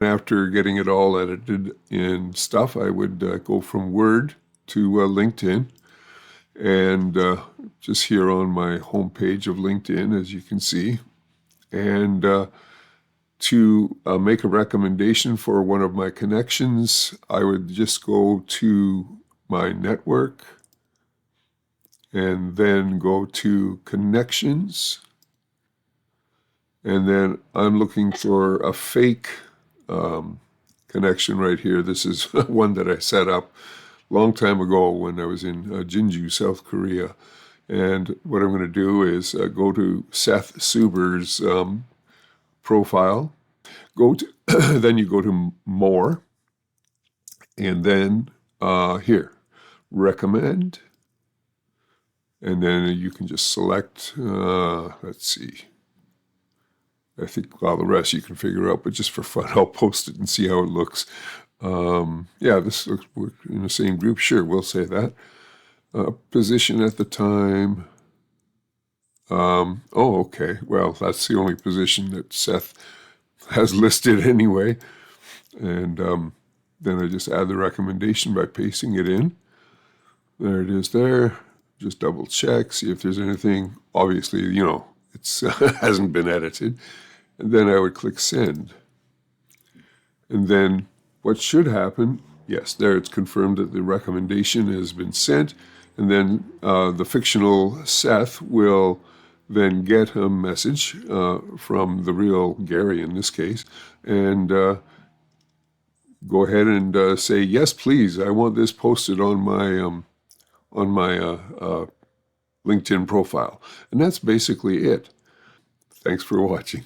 After getting it all edited and stuff, I would go from Word to LinkedIn. And just here on my homepage of LinkedIn, as you can see. And to make a recommendation for one of my connections, I would just go to my network and then go to connections. And then I'm looking for a fake connection right here. This is one that I set up a long time ago when I was in Jinju, South Korea. And what I'm going to do is go to Seth Suber's profile. Then you go to more, and then here, recommend, and then you can just select. Let's see. I think all the rest you can figure out, but just for fun, I'll post it and see how it looks. Yeah, this looks we're in the same group. Sure, we'll say that. Position at the time. Oh, okay. Well, that's the only position that Seth has listed anyway. And then I just add the recommendation by pasting it in. There it is there. Just double check, see if there's anything. Obviously, it's hasn't been edited. And then I would click send. And then what should happen, yes, there it's confirmed that the recommendation has been sent. And then the fictional Seth will then get a message from the real Gary in this case, and go ahead and say, yes, please, I want this posted on my LinkedIn profile. And that's basically it. Thanks for watching.